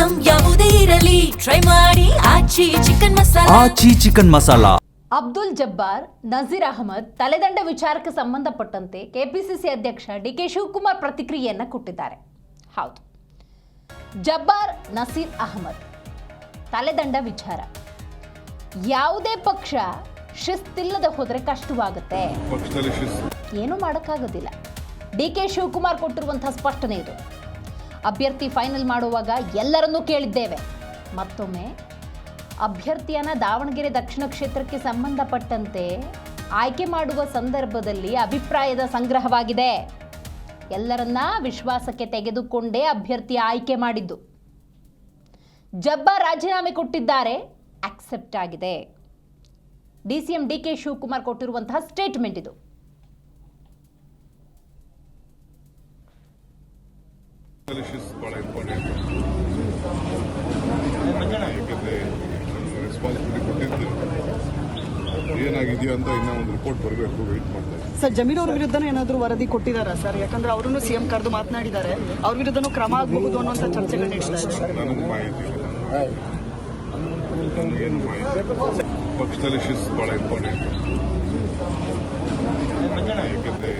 Item ಯಾವುದೇ ಇರಲಿ try ಮಾಡಿ ಆಚಿ ಚಿಕನ್ ಮಸಾಲಾ. ಅಬ್ದುಲ್ ಜಬ್ಬಾರ್, ನಜೀರ್ ಅಹಮದ್ ತಲೆದಂಡ ವಿಚಾರಕ್ಕೆ ಸಂಬಂಧಪಟ್ಟಂತೆ ಕೆಪಿಸಿಸಿ ಅಧ್ಯಕ್ಷ ಡಿಕೆ ಶಿವಕುಮಾರ್ ಪ್ರತಿಕ್ರಿಯೆಯನ್ನು ಕೊಟ್ಟಿದ್ದಾರೆ. ಹೌದು, ಜಬ್ಬಾರ್, ನಸೀರ್ ಅಹಮದ್ ತಲೆದಂಡ ವಿಚಾರ. ಯಾವುದೇ ಪಕ್ಷ ಶಿಸ್ತಿಲ್ಲದೆ ಹೋದರೆ ಕಷ್ಟವಾಗುತ್ತೆ, ಏನೂ ಮಾಡೋಕ್ಕಾಗೋದಿಲ್ಲ. ಡಿಕೆ ಶಿವಕುಮಾರ್ ಕೊಟ್ಟಿರುವಂತಹ ಸ್ಪಷ್ಟನೆ ಇದು. ಅಭ್ಯರ್ಥಿ ಫೈನಲ್ ಮಾಡುವಾಗ ಎಲ್ಲರನ್ನೂ ಕೇಳಿದ್ದೇವೆ. ಮತ್ತೊಮ್ಮೆ ಅಭ್ಯರ್ಥಿಯನ್ನ ದಾವಣಗೆರೆ ದಕ್ಷಿಣ ಕ್ಷೇತ್ರಕ್ಕೆ ಸಂಬಂಧಪಟ್ಟಂತೆ ಆಯ್ಕೆ ಮಾಡುವ ಸಂದರ್ಭದಲ್ಲಿ ಅಭಿಪ್ರಾಯದ ಸಂಗ್ರಹವಾಗಿದೆ. ಎಲ್ಲರನ್ನ ವಿಶ್ವಾಸಕ್ಕೆ ತೆಗೆದುಕೊಂಡೇ ಅಭ್ಯರ್ಥಿ ಆಯ್ಕೆ ಮಾಡಿದ್ದು. ಜಬ್ಬಾರ್ ರಾಜೀನಾಮೆ ಕೊಟ್ಟಿದ್ದಾರೆ, ಆಕ್ಸೆಪ್ಟ್ ಆಗಿದೆ. ಡಿಸಿಎಂ ಡಿಕೆ ಶಿವಕುಮಾರ್ ಕೊಟ್ಟಿರುವಂತಹ ಸ್ಟೇಟ್ಮೆಂಟ್ ಇದು. ಬಹಳ ಇಂಪಾರ್ಟೆಂಟ್. ಯಾಕೆಂದರೆ ರೆಸ್ಪಾನ್ಸಿಬಿಲಿಟಿ ಕೊಟ್ಟಿದ್ದು ಏನಾಗಿದೆಯಾ ಅಂತ ಇನ್ನೂ ಒಂದು ರಿಪೋರ್ಟ್ ಬರಬೇಕು, ವೆಯ್ಟ್ ಮಾಡ್ತಾರೆ. ಸರ್, ಜಮೀರ್ ಅವ್ರ ವಿರುದ್ಧನೂ ಏನಾದರೂ ವರದಿ ಕೊಟ್ಟಿದ್ದಾರಾ ಸರ್? ಯಾಕಂದ್ರೆ ಅವರನ್ನು ಸಿಎಂ ಕರೆದು ಮಾತನಾಡಿದ್ದಾರೆ, ಅವ್ರ ವಿರುದ್ಧನೂ ಕ್ರಮ ಆಗಬಹುದು ಅನ್ನುವಂಥ ಚರ್ಚೆಗಳು ನಡೆಸ್ತಾರೆ. ನನಗೆ ಮಾಹಿತಿ ಇಲ್ಲ, ನನಗೇನು ಮಾಹಿತಿ. ಪಕ್ಷದಲ್ಲಿ ಶಿಸ್ತು ಬಹಳ ಇಂಪಾರ್ಟೆಂಟ್. ಯಾಕೆಂದರೆ